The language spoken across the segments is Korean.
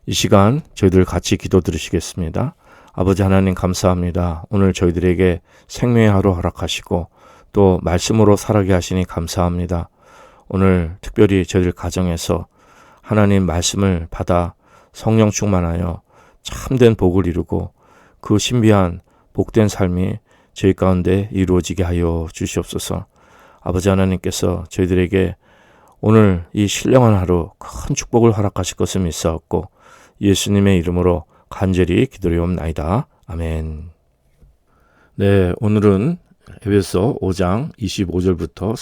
이 시간 저희들 같이 기도 드리시겠습니다. 아버지 하나님 감사합니다. 오늘 저희들에게 생명의 하루 허락하시고 또 말씀으로 살아게 하시니 감사합니다. 오늘 특별히 저희들 가정에서 하나님 말씀을 받아 성령 충만하여 참된 복을 이루고 그 신비한 복된 삶이 저희 가운데 이루어지게 하여 주시옵소서. 아버지 하나님께서 저희들에게 오늘 이 신령한 하루 큰 축복을 허락하실 것을 믿사옵고 예수님의 이름으로 간절히 기도리옵나이다. 아멘. 네, 오늘은 에베소 5장 25절부터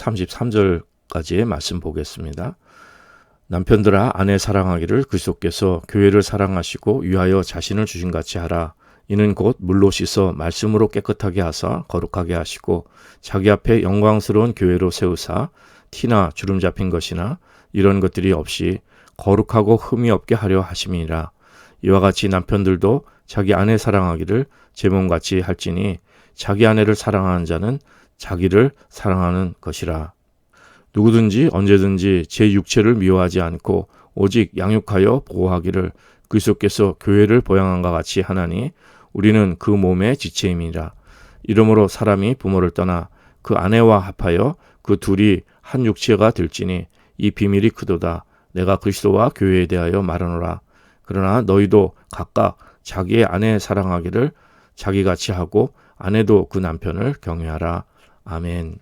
33절까지의 말씀 보겠습니다. 남편들아 아내 사랑하기를 그리스도께서 교회를 사랑하시고 위하여 자신을 주신같이 하라. 이는 곧 물로 씻어 말씀으로 깨끗하게 하사 거룩하게 하시고 자기 앞에 영광스러운 교회로 세우사 티나 주름 잡힌 것이나 이런 것들이 없이 거룩하고 흠이 없게 하려 하심이니라. 이와 같이 남편들도 자기 아내 사랑하기를 제 몸같이 할지니 자기 아내를 사랑하는 자는 자기를 사랑하는 것이라. 누구든지 언제든지 제 육체를 미워하지 않고 오직 양육하여 보호하기를 그리스도께서 교회를 보양함과 같이 하나니 우리는 그 몸의 지체임이라. 이러므로 사람이 부모를 떠나 그 아내와 합하여 그 둘이 한 육체가 될지니 이 비밀이 크도다. 내가 그리스도와 교회에 대하여 말하노라. 그러나 너희도 각각 자기의 아내 사랑하기를 자기같이 하고 아내도 그 남편을 경외하라. 아멘.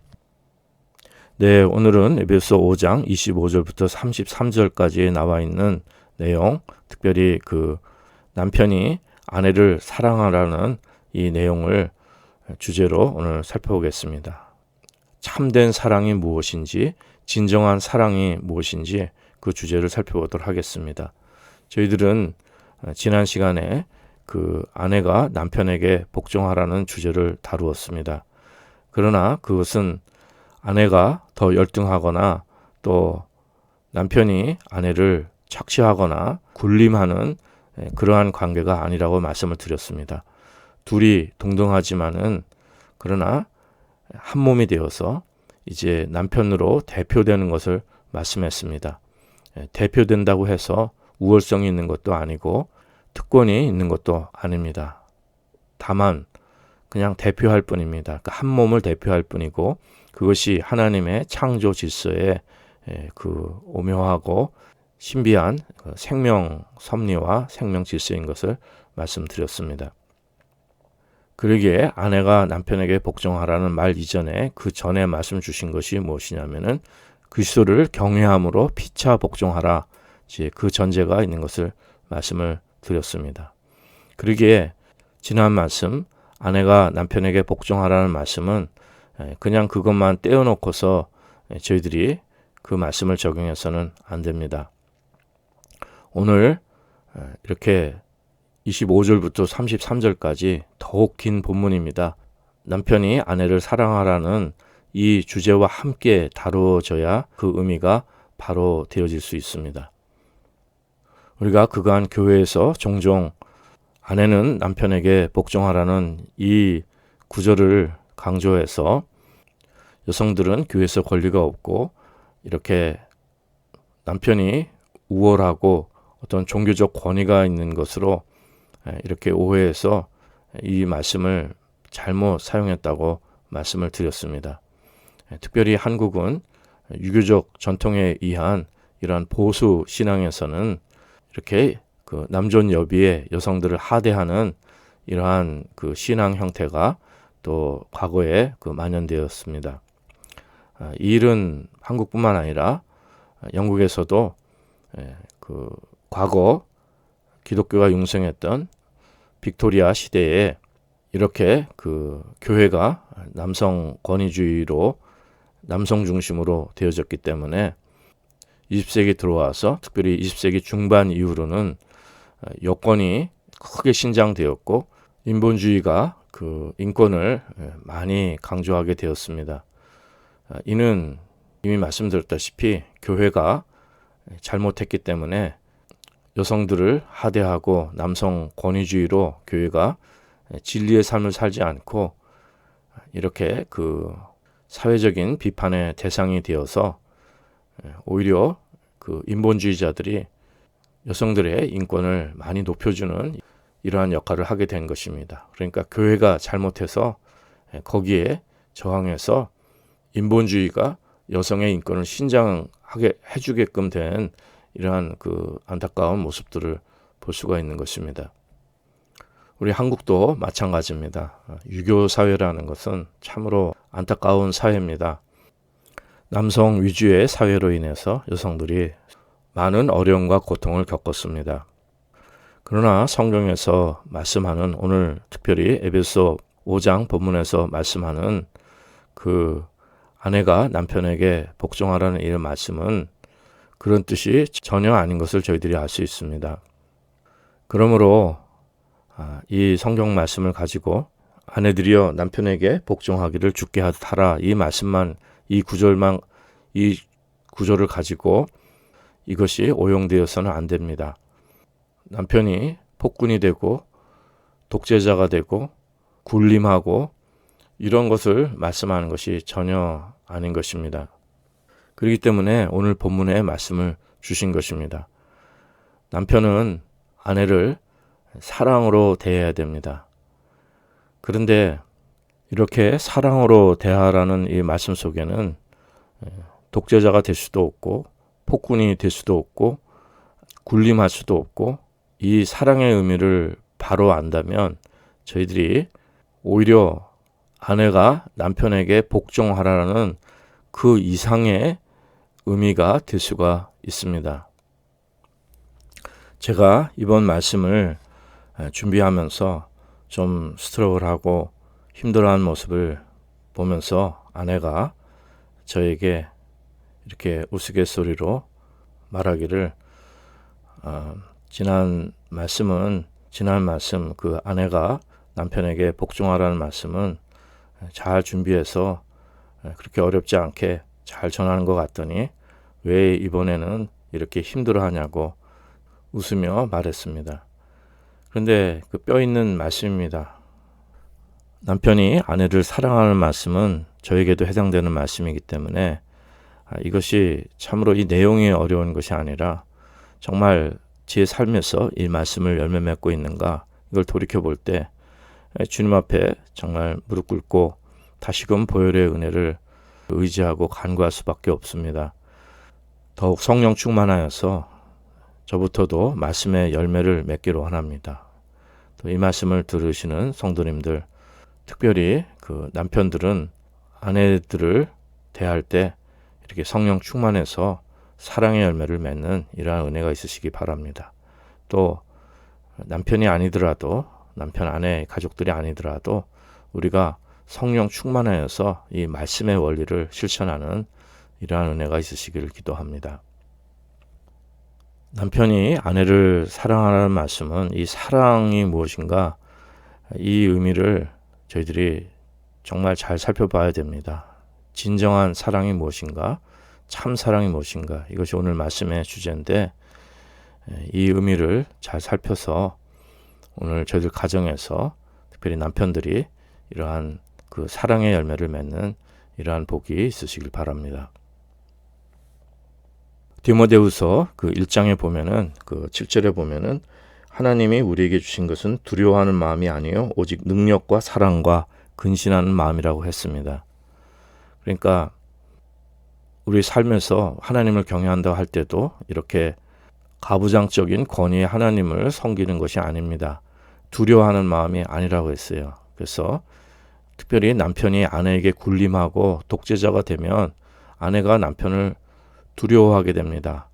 네, 오늘은 에베소 5장 25절부터 33절까지 나와 있는 내용, 특별히 그 남편이 아내를 사랑하라는 이 내용을 주제로 오늘 살펴보겠습니다. 참된 사랑이 무엇인지, 진정한 사랑이 무엇인지 그 주제를 살펴보도록 하겠습니다. 저희들은 지난 시간에 그 아내가 남편에게 복종하라는 주제를 다루었습니다. 그러나 그것은 아내가 더 열등하거나 또 남편이 아내를 착취하거나 군림하는 그러한 관계가 아니라고 말씀을 드렸습니다. 둘이 동등하지만은 그러나 한 몸이 되어서 이제 남편으로 대표되는 것을 말씀했습니다. 대표된다고 해서 우월성이 있는 것도 아니고 특권이 있는 것도 아닙니다. 다만 그냥 대표할 뿐입니다. 그러니까 한 몸을 대표할 뿐이고 그것이 하나님의 창조 질서의 그 오묘하고 신비한 생명 섭리와 생명 질서인 것을 말씀드렸습니다. 그러기에 아내가 남편에게 복종하라는 말 이전에 그 전에 말씀 주신 것이 무엇이냐면은 그리스도를 경외함으로 피차 복종하라. 그 전제가 있는 것을 말씀을 드렸습니다. 그러기에 지난 말씀 아내가 남편에게 복종하라는 말씀은 그냥 그것만 떼어놓고서 저희들이 그 말씀을 적용해서는 안 됩니다. 오늘 이렇게 25절부터 33절까지 더욱 긴 본문입니다. 남편이 아내를 사랑하라는 이 주제와 함께 다루어져야 그 의미가 바로 되어질 수 있습니다. 우리가 그간 교회에서 종종 아내는 남편에게 복종하라는 이 구절을 강조해서 여성들은 교회에서 권리가 없고 이렇게 남편이 우월하고 어떤 종교적 권위가 있는 것으로 이렇게 오해해서 이 말씀을 잘못 사용했다고 말씀을 드렸습니다. 특별히 한국은 유교적 전통에 의한 이러한 보수 신앙에서는 이렇게 그 남존 여비의 여성들을 하대하는 이러한 그 신앙 형태가 또 과거에 그 만연되었습니다. 이 일은 한국뿐만 아니라 영국에서도 그 과거 기독교가 융성했던 빅토리아 시대에 이렇게 그 교회가 남성 권위주의로 남성 중심으로 되어졌기 때문에 20세기 들어와서 특별히 20세기 중반 이후로는 여권이 크게 신장되었고 인본주의가 그 인권을 많이 강조하게 되었습니다. 이는 이미 말씀드렸다시피 교회가 잘못했기 때문에 여성들을 하대하고 남성 권위주의로 교회가 진리의 삶을 살지 않고 이렇게 그 사회적인 비판의 대상이 되어서 오히려 그 인본주의자들이 여성들의 인권을 많이 높여주는 이러한 역할을 하게 된 것입니다. 그러니까 교회가 잘못해서 거기에 저항해서 인본주의가 여성의 인권을 신장하게 해주게끔 된 이러한 그 안타까운 모습들을 볼 수가 있는 것입니다. 우리 한국도 마찬가지입니다. 유교 사회라는 것은 참으로 안타까운 사회입니다. 남성 위주의 사회로 인해서 여성들이 많은 어려움과 고통을 겪었습니다. 그러나 성경에서 말씀하는, 오늘 특별히 에베소 5장 본문에서 말씀하는 그 아내가 남편에게 복종하라는 이 말씀은 그런 뜻이 전혀 아닌 것을 저희들이 알 수 있습니다. 그러므로 이 성경 말씀을 가지고 아내들이여 남편에게 복종하기를 주께 하라, 이 말씀만, 이 구절을 가지고 이것이 오용되어서는 안 됩니다. 남편이 폭군이 되고 독재자가 되고 굴림하고 이런 것을 말씀하는 것이 전혀 아닌 것입니다. 그렇기 때문에 오늘 본문에 말씀을 주신 것입니다. 남편은 아내를 사랑으로 대해야 됩니다. 그런데 이렇게 사랑으로 대하라는 이 말씀 속에는 독재자가 될 수도 없고 폭군이 될 수도 없고 굴림할 수도 없고, 이 사랑의 의미를 바로 안다면 저희들이 오히려 아내가 남편에게 복종하라는 그 이상의 의미가 될 수가 있습니다. 제가 이번 말씀을 준비하면서 좀 스트러글하고 힘들어하는 모습을 보면서 아내가 저에게 이렇게 우스갯소리로 말하기를, 지난 말씀 그 아내가 남편에게 복종하라는 말씀은 잘 준비해서 그렇게 어렵지 않게 잘 전하는 것 같더니 왜 이번에는 이렇게 힘들어하냐고 웃으며 말했습니다. 그런데 그 뼈 있는 말씀입니다. 남편이 아내를 사랑하는 말씀은 저에게도 해당되는 말씀이기 때문에 이것이 참으로 이 내용이 어려운 것이 아니라 정말 제 삶에서 이 말씀을 열매 맺고 있는가, 이걸 돌이켜볼 때 주님 앞에 정말 무릎 꿇고 다시금 보혈의 은혜를 의지하고 간구할 수밖에 없습니다. 더욱 성령 충만하여서 저부터도 말씀의 열매를 맺기로 원합니다. 또 이 말씀을 들으시는 성도님들, 특별히 그 남편들은 아내들을 대할 때 이렇게 성령 충만해서 사랑의 열매를 맺는 이러한 은혜가 있으시기 바랍니다. 또 남편이 아니더라도, 남편 아내 가족들이 아니더라도 우리가 성령 충만하여서 이 말씀의 원리를 실천하는 이러한 은혜가 있으시기를 기도합니다. 남편이 아내를 사랑하라는 말씀은 이 사랑이 무엇인가, 이 의미를 저희들이 정말 잘 살펴봐야 됩니다. 진정한 사랑이 무엇인가, 참 사랑이 무엇인가, 이것이 오늘 말씀의 주제인데, 이 의미를 잘 살펴서 오늘 저희들 가정에서 특별히 남편들이 이러한 그 사랑의 열매를 맺는 이러한 복이 있으시길 바랍니다. 디모데후서 그 1장에 보면은 그 7절에 보면은 하나님이 우리에게 주신 것은 두려워하는 마음이 아니요 오직 능력과 사랑과 근신하는 마음이라고 했습니다. 그러니까 우리 삶에서 하나님을 경외한다고 할 때도 이렇게 가부장적인 권위의 하나님을 섬기는 것이 아닙니다. 두려워하는 마음이 아니라고 했어요. 그래서 특별히 남편이 아내에게 굴림하고 독재자가 되면 아내가 남편을 두려워하게 됩니다.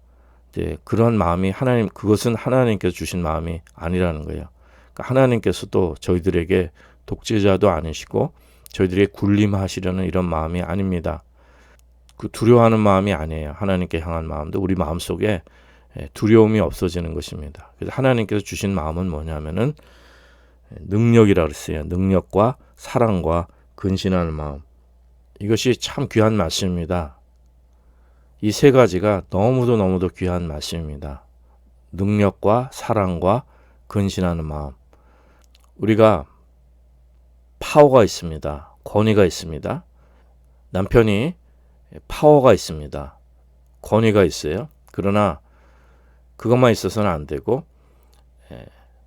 이제 그런 마음이 그것은 하나님께서 주신 마음이 아니라는 거예요. 그러니까 하나님께서도 저희들에게 독재자도 아니시고 저희들에게 굴림하시려는 이런 마음이 아닙니다. 그 두려워하는 마음이 아니에요. 하나님께 향한 마음도 우리 마음속에 두려움이 없어지는 것입니다. 그래서 하나님께서 주신 마음은 뭐냐면은 능력이라고 했어요. 능력과 사랑과 근신하는 마음. 이것이 참 귀한 말씀입니다. 이 세 가지가 너무도 귀한 말씀입니다. 능력과 사랑과 근신하는 마음. 우리가 파워가 있습니다. 권위가 있습니다. 남편이 파워가 있습니다. 권위가 있어요. 그러나 그것만 있어서는 안 되고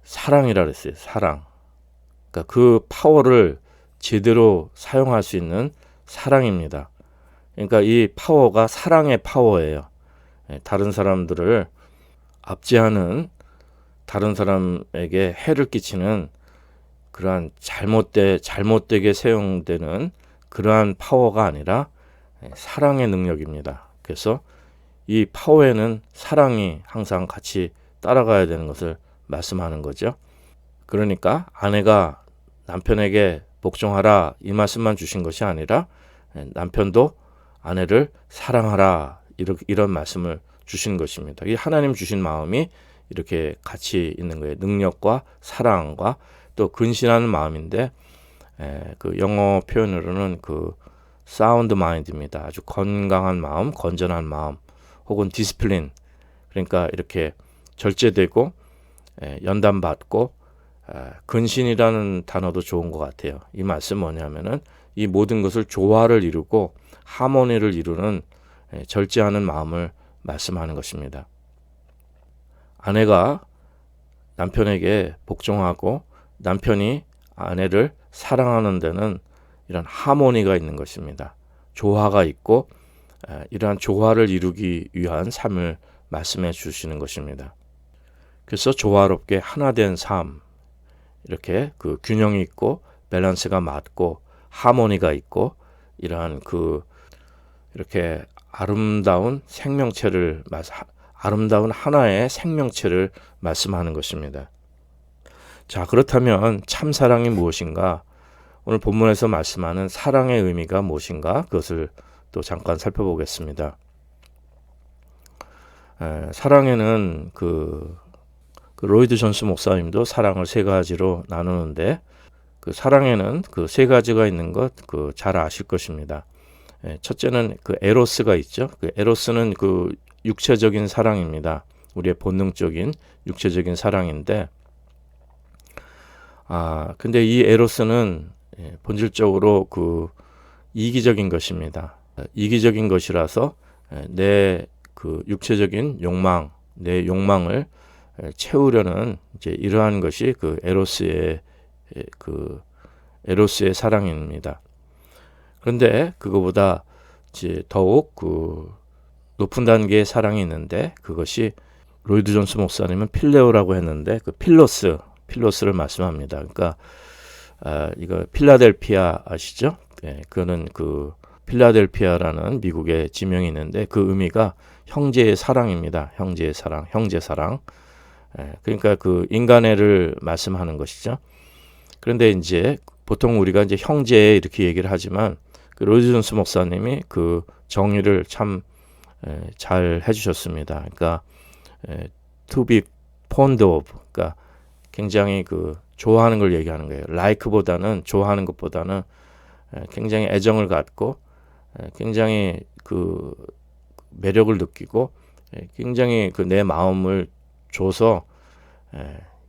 사랑이라 그랬어요. 사랑. 그러니까 그 파워를 제대로 사용할 수 있는 사랑입니다. 그러니까 이 파워가 사랑의 파워예요. 다른 사람들을 압제하는, 다른 사람에게 해를 끼치는 그러한 잘못되게 사용되는 그러한 파워가 아니라 사랑의 능력입니다. 그래서 이 파워에는 사랑이 항상 같이 따라가야 되는 것을 말씀하는 거죠. 그러니까 아내가 남편에게 복종하라 이 말씀만 주신 것이 아니라 남편도 아내를 사랑하라 이런 말씀을 주신 것입니다. 이 하나님 주신 마음이 이렇게 같이 있는 거예요. 능력과 사랑과 또 근신하는 마음인데 그 영어 표현으로는 그 사운드 마인드입니다. 아주 건강한 마음, 건전한 마음, 혹은 디스플린. 그러니까 이렇게 절제되고 연단받고 근신이라는 단어도 좋은 것 같아요. 이 말씀 뭐냐면은 이 모든 것을 조화를 이루고 하모니를 이루는 절제하는 마음을 말씀하는 것입니다. 아내가 남편에게 복종하고 남편이 아내를 사랑하는 데는 이런 하모니가 있는 것입니다. 조화가 있고 이러한 조화를 이루기 위한 삶을 말씀해 주시는 것입니다. 그래서 조화롭게 하나 된 삶, 이렇게 그 균형이 있고 밸런스가 맞고 하모니가 있고 이러한 이렇게 아름다운 아름다운 하나의 생명체를 말씀하는 것입니다. 자, 그렇다면 참 사랑이 무엇인가? 오늘 본문에서 말씀하는 사랑의 의미가 무엇인가? 그것을 또 잠깐 살펴보겠습니다. 사랑에는 그 로이드 존스 목사님도 사랑을 세 가지로 나누는데 그 사랑에는 그 세 가지가 있는 것 잘 아실 것입니다. 첫째는 그 에로스가 있죠. 그 에로스는 그 육체적인 사랑입니다. 우리의 본능적인 육체적인 사랑인데 근데 이 에로스는 본질적으로 그 이기적인 것입니다. 이기적인 것이라서 내 그 육체적인 욕망, 내 욕망을 채우려는 이제 이러한 것이 그 에로스의 사랑입니다. 그런데 그거보다 이제 더욱 그 높은 단계의 사랑이 있는데 그것이 로이드 존스 목사님은 필레오라고 했는데 그 필로스를 말씀합니다. 그러니까 이거 필라델피아 아시죠? 그거는 그 필라델피아라는 미국의 지명이 있는데 그 의미가 형제의 사랑입니다. 형제의 사랑, 형제 사랑. 그러니까 그 인간애를 말씀하는 것이죠. 그런데 이제 보통 우리가 이제 형제 이렇게 얘기를 하지만 그 로이드 존스 목사님이 그 정의를 참 잘 해주셨습니다. 그러니까 to be fond of, 그러니까 굉장히 그 좋아하는 걸 얘기하는 거예요. like보다는 좋아하는 것보다는 굉장히 애정을 갖고 굉장히 그 매력을 느끼고 굉장히 그 내 마음을 줘서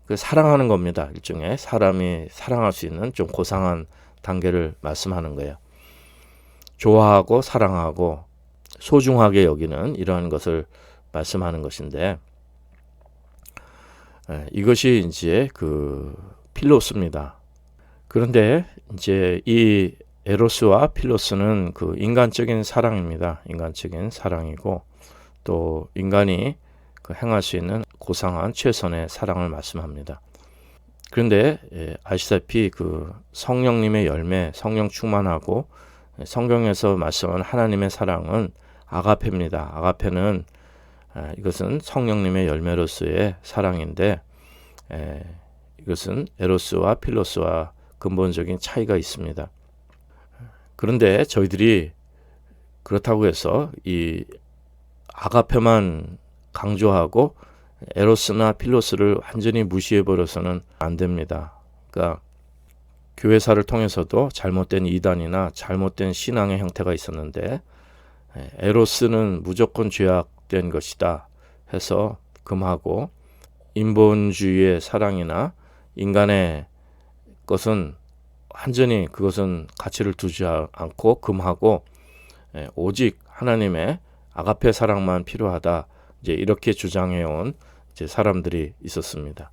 그 사랑하는 겁니다. 일종의 사람이 사랑할 수 있는 좀 고상한 단계를 말씀하는 거예요. 좋아하고 사랑하고 소중하게 여기는 이러한 것을 말씀하는 것인데 이것이 이제 그 필로스입니다. 그런데 이제 이 에로스와 필로스는 그 인간적인 사랑입니다. 인간적인 사랑이고 또 인간이 그 행할 수 있는 고상한 최선의 사랑을 말씀합니다. 그런데 아시다시피 그 성령님의 열매, 성령 충만하고 성경에서 말씀하는 하나님의 사랑은 아가페입니다. 아가페는 이것은 성령님의 열매로서의 사랑인데 이것은 에로스와 필로스와 근본적인 차이가 있습니다. 그런데 저희들이 그렇다고 해서 이 아가페만 강조하고 에로스나 필로스를 완전히 무시해버려서는 안 됩니다. 그러니까 교회사를 통해서도 잘못된 이단이나 잘못된 신앙의 형태가 있었는데 에로스는 무조건 죄악된 것이다 해서 금하고 인본주의의 사랑이나 인간의 것은 완전히 그것은 가치를 두지 않고 금하고 오직 하나님의 아가페 사랑만 필요하다 이제 이렇게 주장해온 이제 사람들이 있었습니다.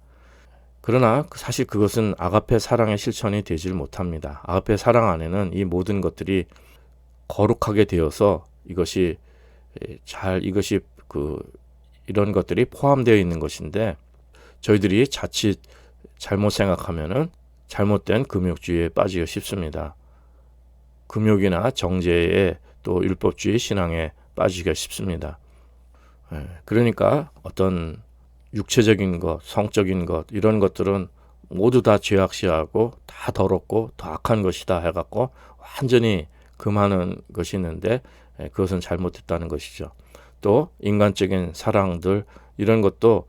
그러나 사실 그것은 아가페 사랑의 실천이 되질 못합니다. 아가페 사랑 안에는 이 모든 것들이 거룩하게 되어서 이것이 이런 것들이 포함되어 있는 것인데, 저희들이 자칫 잘못 생각하면은 잘못된 금욕주의에 빠지기 쉽습니다. 금욕이나 정죄에 또 율법주의 신앙에 빠지기가 쉽습니다. 그러니까 어떤 육체적인 것, 성적인 것, 이런 것들은 모두 다 죄악시하고 다 더럽고 더 악한 것이다 해갖고 완전히 금하는 것이 있는데, 그것은 잘못됐다는 것이죠. 또 인간적인 사랑들, 이런 것도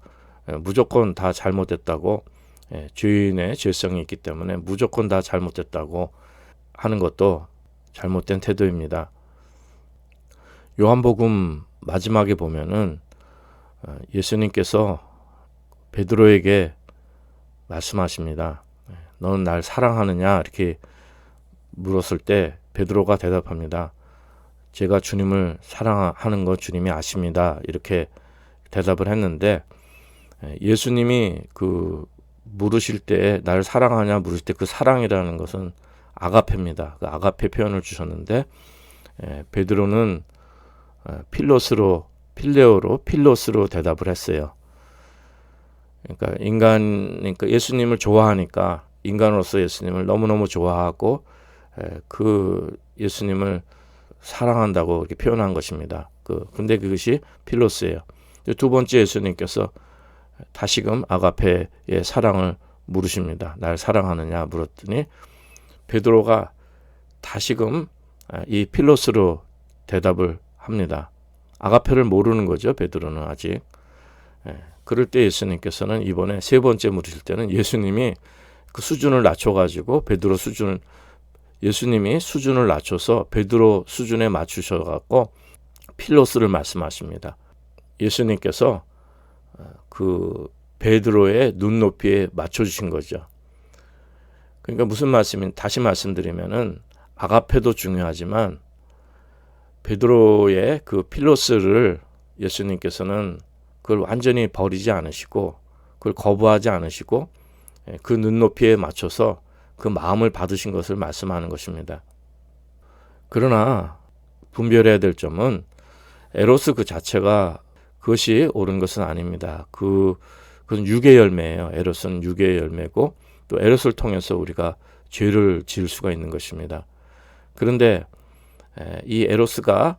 무조건 다 잘못됐다고, 죄인의 죄성이 있기 때문에 무조건 다 잘못됐다고 하는 것도 잘못된 태도입니다. 요한복음 마지막에 보면은 예수님께서 베드로에게 말씀하십니다. 너는 날 사랑하느냐? 이렇게 물었을 때 베드로가 대답합니다. 제가 주님을 사랑하는 거 주님이 아십니다. 이렇게 대답을 했는데, 예수님이 물으실 때 날 사랑하냐 물으실 때 그 사랑이라는 것은 아가페입니다. 그 아가페 표현을 주셨는데, 베드로는 필레오로 대답을 했어요. 그러니까 예수님을 좋아하니까, 인간으로서 예수님을 너무너무 좋아하고 그 예수님을 사랑한다고 이렇게 표현한 것입니다. 근데 그것이 필로스예요. 두 번째, 예수님께서 다시금 아가페의 사랑을 물으십니다. 날 사랑하느냐 물었더니 베드로가 다시금 이 필로스로 대답을 합니다. 아가페를 모르는 거죠. 베드로는 아직. 그럴 때 예수님께서는 이번에 세 번째 물으실 때는 예수님이 그 수준을 낮춰가지고 예수님이 수준을 낮춰서 베드로 수준에 맞추셔갖고 필로스를 말씀하십니다. 예수님께서 그 베드로의 눈높이에 맞춰주신 거죠. 그러니까 무슨 말씀인, 다시 말씀드리면은 아가페도 중요하지만 베드로의 그 필로스를 예수님께서는 그걸 완전히 버리지 않으시고, 그걸 거부하지 않으시고, 그 눈높이에 맞춰서 그 마음을 받으신 것을 말씀하는 것입니다. 그러나 분별해야 될 점은 에로스 그 자체가 그것이 옳은 것은 아닙니다. 그건 육의 열매예요. 에로스는 육의 열매고, 또 에로스를 통해서 우리가 죄를 지을 수가 있는 것입니다. 그런데 이 에로스가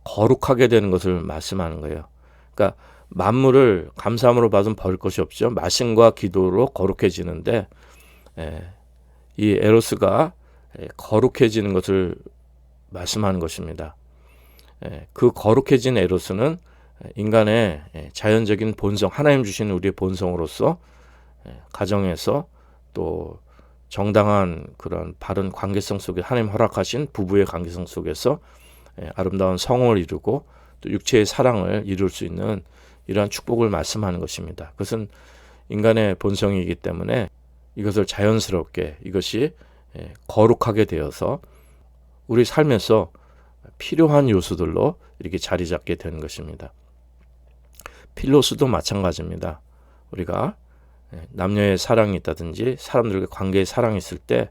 거룩하게 되는 것을 말씀하는 거예요. 그러니까 만물을 감사함으로 받으면 버릴 것이 없죠. 말씀과 기도로 거룩해지는데, 이 에로스가 거룩해지는 것을 말씀하는 것입니다. 그 거룩해진 에로스는 인간의 자연적인 본성, 하나님 주신 우리의 본성으로서 가정에서 또 정당한 그런 바른 관계성 속에, 하나님 허락하신 부부의 관계성 속에서 아름다운 성을 이루고 또 육체의 사랑을 이룰 수 있는 이러한 축복을 말씀하는 것입니다. 그것은 인간의 본성이기 때문에 이것을 자연스럽게, 이것이 거룩하게 되어서 우리 삶에서 필요한 요소들로 이렇게 자리 잡게 되는 것입니다. 필로스도 마찬가지입니다. 우리가 남녀의 사랑이 있다든지 사람들과 관계의 사랑이 있을 때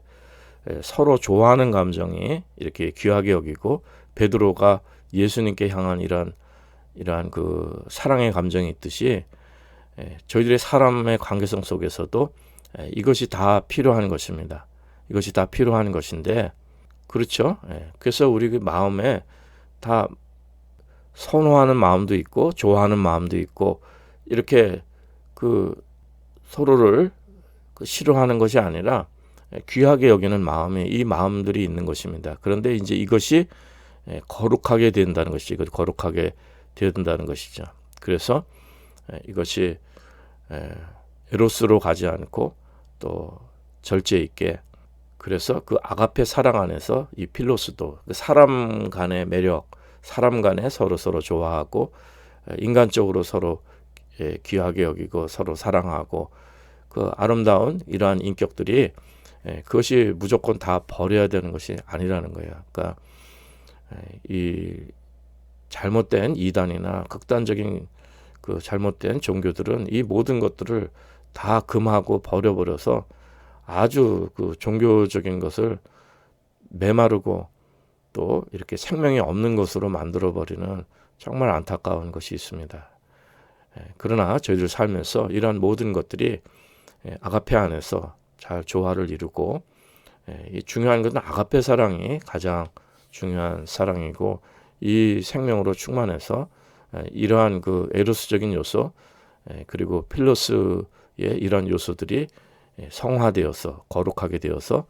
서로 좋아하는 감정이 이렇게 귀하게 여기고, 베드로가 예수님께 향한 이러한 그 사랑의 감정이 있듯이 저희들의 사람의 관계성 속에서도 이것이 다 필요한 것입니다. 이것이 다 필요한 것인데, 그렇죠? 그래서 우리 그 마음에 다 선호하는 마음도 있고 좋아하는 마음도 있고, 이렇게 서로를 싫어하는 것이 아니라 귀하게 여기는 마음이, 이 마음들이 있는 것입니다. 그런데 이제 이것이 거룩하게 된다는 것이, 거룩하게 된다는 것이죠. 그래서 이것이 에로스로 가지 않고 또 절제 있게, 그래서 그 아가페 사랑 안에서 이 필로스도 사람 간의 매력, 사람 간에 서로 좋아하고 인간적으로 서로 귀하게 여기고 서로 사랑하고, 그 아름다운 이러한 인격들이 그것이 무조건 다 버려야 되는 것이 아니라는 거예요. 그러니까 이 잘못된 이단이나 극단적인 그 잘못된 종교들은 이 모든 것들을 다 금하고 버려버려서 아주 그 종교적인 것을 메마르고 또 이렇게 생명이 없는 것으로 만들어버리는 정말 안타까운 것이 있습니다. 그러나 저희들 살면서 이러한 모든 것들이 아가페 안에서 잘 조화를 이루고, 이 중요한 것은 아가페 사랑이 가장 중요한 사랑이고, 이 생명으로 충만해서 이러한 그 에로스적인 요소, 그리고 필로스의 이러한 요소들이 성화되어서 거룩하게 되어서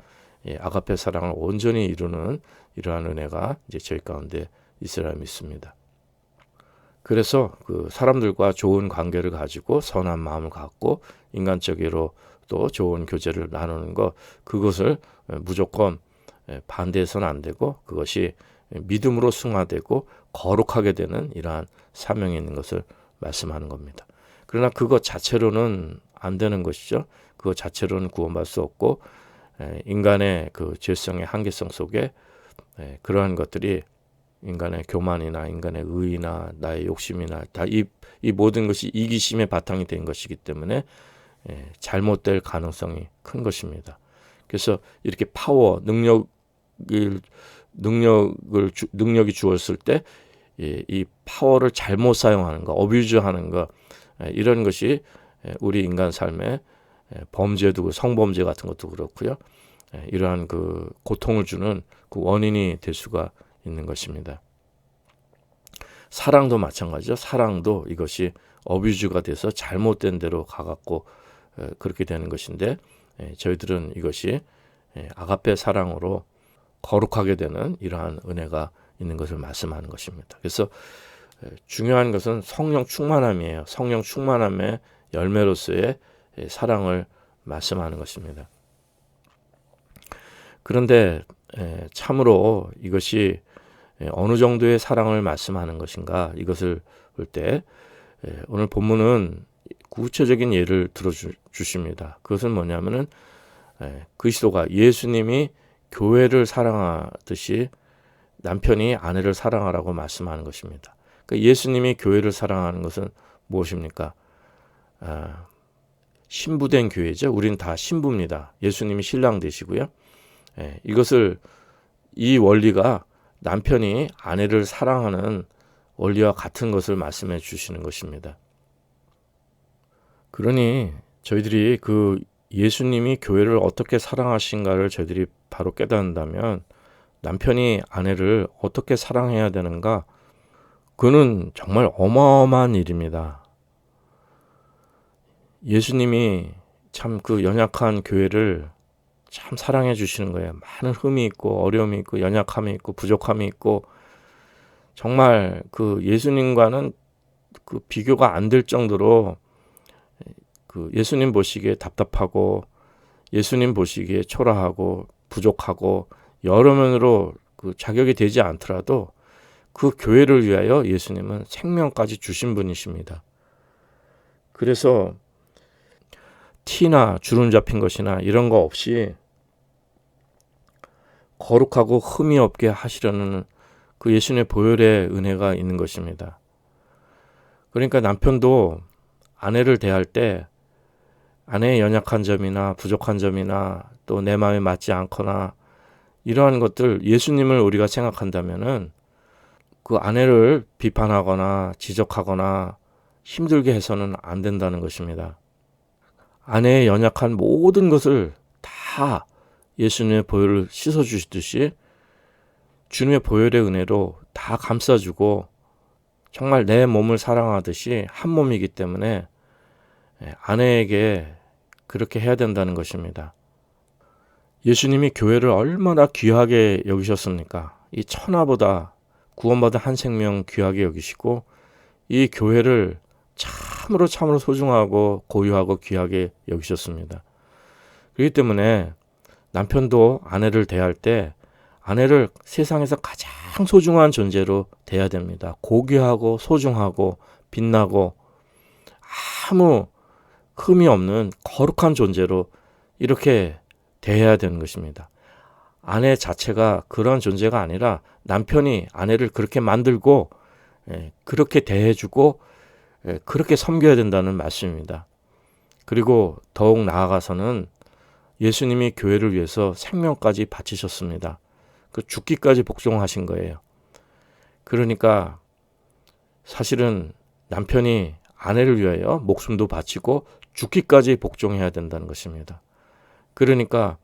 아가페 사랑을 온전히 이루는 이러한 은혜가 이제 저희 가운데 있으라 믿습니다. 그래서 그 사람들과 좋은 관계를 가지고 선한 마음을 갖고 인간적으로 또 좋은 교제를 나누는 것, 그것을 무조건 반대해서는 안 되고, 그것이 믿음으로 승화되고 거룩하게 되는 이러한 사명이 있는 것을 말씀하는 겁니다. 그러나 그것 자체로는 안 되는 것이죠. 그것 자체로는 구원받을 수 없고, 인간의 그 죄성의 한계성 속에 그러한 것들이 인간의 교만이나 인간의 의의나 나의 욕심이나 다 이 모든 것이 이기심의 바탕이 된 것이기 때문에 잘못될 가능성이 큰 것입니다. 그래서 이렇게 파워, 능력이 주었을 때 이 파워를 잘못 사용하는 거, 어뷰즈하는 거, 이런 것이 우리 인간 삶에 범죄도 성범죄 같은 것도 그렇고요. 이러한 그 고통을 주는 그 원인이 될 수가 있는 것입니다. 사랑도 마찬가지죠. 사랑도 이것이 어뷰즈가 돼서 잘못된 대로 가갖고 그렇게 되는 것인데, 저희들은 이것이 아가페 사랑으로 거룩하게 되는 이러한 은혜가 있는 것을 말씀하는 것입니다. 그래서 중요한 것은 성령 충만함이에요. 성령 충만함의 열매로서의 사랑을 말씀하는 것입니다. 그런데 참으로 이것이 어느 정도의 사랑을 말씀하는 것인가, 이것을 볼 때 오늘 본문은 구체적인 예를 들어주십니다. 그것은 뭐냐면은 그리스도가, 예수님이 교회를 사랑하듯이 남편이 아내를 사랑하라고 말씀하는 것입니다. 그러니까 예수님이 교회를 사랑하는 것은 무엇입니까? 신부된 교회죠. 우리는 다 신부입니다. 예수님이 신랑 되시고요. 이 원리가 남편이 아내를 사랑하는 원리와 같은 것을 말씀해 주시는 것입니다. 그러니 저희들이 그 예수님이 교회를 어떻게 사랑하신가를 저희들이 바로 깨닫는다면, 남편이 아내를 어떻게 사랑해야 되는가, 그는 정말 어마어마한 일입니다. 예수님이 참 그 연약한 교회를 참 사랑해 주시는 거예요. 많은 흠이 있고 어려움이 있고 연약함이 있고 부족함이 있고, 정말 그 예수님과는 그 비교가 안 될 정도로 그 예수님 보시기에 답답하고, 예수님 보시기에 초라하고 부족하고, 여러 면으로 그 자격이 되지 않더라도 그 교회를 위하여 예수님은 생명까지 주신 분이십니다. 그래서 티나 주름 잡힌 것이나 이런 거 없이 거룩하고 흠이 없게 하시려는 그 예수님의 보혈의 은혜가 있는 것입니다. 그러니까 남편도 아내를 대할 때 아내의 연약한 점이나 부족한 점이나 또 내 마음에 맞지 않거나 이러한 것들, 예수님을 우리가 생각한다면은 그 아내를 비판하거나 지적하거나 힘들게 해서는 안 된다는 것입니다. 아내의 연약한 모든 것을 다 예수님의 보혈을 씻어주시듯이 주님의 보혈의 은혜로 다 감싸주고, 정말 내 몸을 사랑하듯이 한 몸이기 때문에 아내에게 그렇게 해야 된다는 것입니다. 예수님이 교회를 얼마나 귀하게 여기셨습니까? 이 천하보다 구원받은 한 생명 귀하게 여기시고, 이 교회를 참으로 소중하고 고유하고 귀하게 여기셨습니다. 그렇기 때문에 남편도 아내를 대할 때 아내를 세상에서 가장 소중한 존재로 대해야 됩니다. 고귀하고 소중하고 빛나고 아무 흠이 없는 거룩한 존재로 이렇게 대해야 되는 것입니다. 아내 자체가 그런 존재가 아니라 남편이 아내를 그렇게 만들고 그렇게 대해주고 그렇게 섬겨야 된다는 말씀입니다. 그리고 더욱 나아가서는 예수님이 교회를 위해서 생명까지 바치셨습니다. 그 죽기까지 복종하신 거예요. 그러니까 사실은 남편이 아내를 위하여 목숨도 바치고 죽기까지 복종해야 된다는 것입니다. 그러니까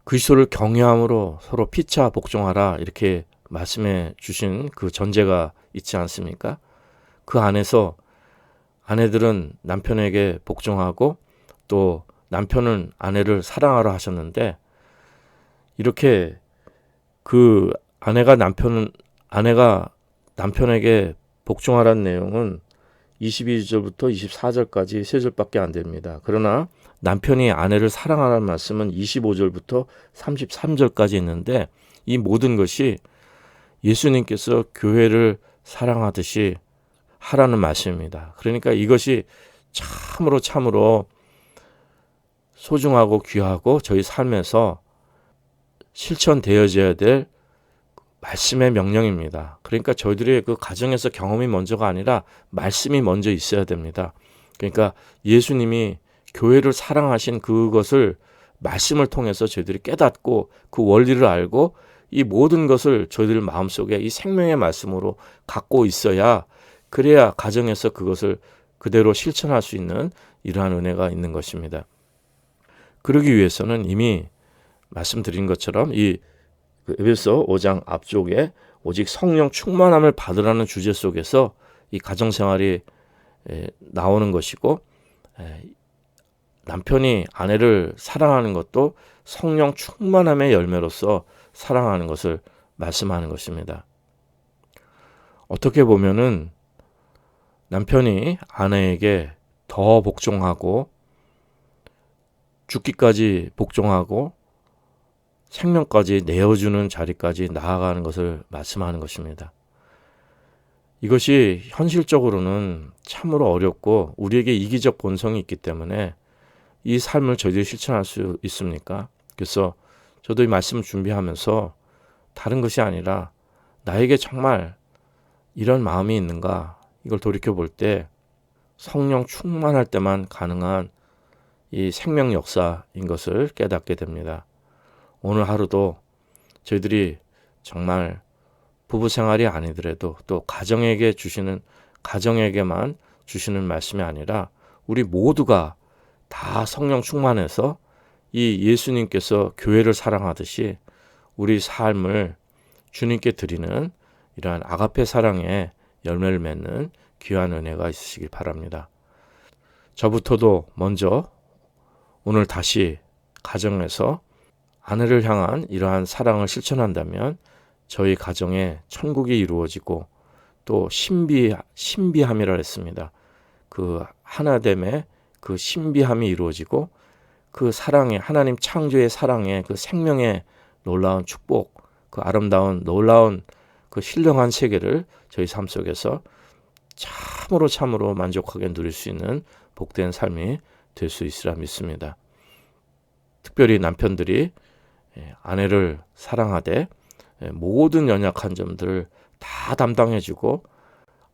그리스도를 경외함으로 서로 피차 복종하라 이렇게 말씀해 주신 그 전제가 있지 않습니까? 그 안에서 아내들은 남편에게 복종하고 또 남편은 아내를 사랑하라 하셨는데, 이렇게 그 아내가 남편에게 복종하라는 내용은 22절부터 24절까지 3절밖에 안 됩니다. 그러나 남편이 아내를 사랑하라는 말씀은 25절부터 33절까지 있는데, 이 모든 것이 예수님께서 교회를 사랑하듯이 하라는 말씀입니다. 그러니까 이것이 참으로 소중하고 귀하고 저희 삶에서 실천되어져야 될 말씀의 명령입니다. 그러니까 저희들의 그 가정에서 경험이 먼저가 아니라 말씀이 먼저 있어야 됩니다. 그러니까 예수님이 교회를 사랑하신 그것을 말씀을 통해서 저희들이 깨닫고 그 원리를 알고 이 모든 것을 저희들 마음속에 이 생명의 말씀으로 갖고 있어야, 그래야 가정에서 그것을 그대로 실천할 수 있는 이러한 은혜가 있는 것입니다. 그러기 위해서는 이미 말씀드린 것처럼 이 에베소 5장 앞쪽에 오직 성령 충만함을 받으라는 주제 속에서 이 가정생활이 나오는 것이고, 남편이 아내를 사랑하는 것도 성령 충만함의 열매로서 사랑하는 것을 말씀하는 것입니다. 어떻게 보면은 남편이 아내에게 더 복종하고 죽기까지 복종하고 생명까지 내어주는 자리까지 나아가는 것을 말씀하는 것입니다. 이것이 현실적으로는 참으로 어렵고 우리에게 이기적 본성이 있기 때문에 이 삶을 저희들이 실천할 수 있습니까? 그래서 저도 이 말씀을 준비하면서 다른 것이 아니라 나에게 정말 이런 마음이 있는가, 이걸 돌이켜볼 때 성령 충만할 때만 가능한 이 생명 역사인 것을 깨닫게 됩니다. 오늘 하루도 저희들이 정말 부부 생활이 아니더라도 또 가정에게만 주시는 말씀이 아니라 우리 모두가 다 성령 충만해서 이 예수님께서 교회를 사랑하듯이 우리 삶을 주님께 드리는 이러한 아가페 사랑의 열매를 맺는 귀한 은혜가 있으시길 바랍니다. 저부터도 먼저 오늘 다시 가정에서 아내를 향한 이러한 사랑을 실천한다면 저희 가정에 천국이 이루어지고 또 신비함이라 했습니다. 그 하나됨의 그 신비함이 이루어지고 그 사랑의, 하나님 창조의 사랑의 그 생명의 놀라운 축복, 그 아름다운 놀라운 그 신령한 세계를 저희 삶 속에서 참으로 만족하게 누릴 수 있는 복된 삶이 될 수 있으라 믿습니다. 특별히 남편들이 아내를 사랑하되 모든 연약한 점들을 다 담당해주고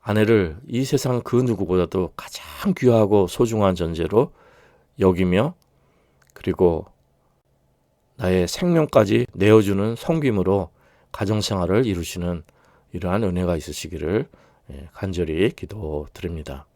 아내를 이 세상 그 누구보다도 가장 귀하고 소중한 존재로 여기며, 그리고 나의 생명까지 내어주는 섬김으로 가정생활을 이루시는 이러한 은혜가 있으시기를 간절히 기도드립니다.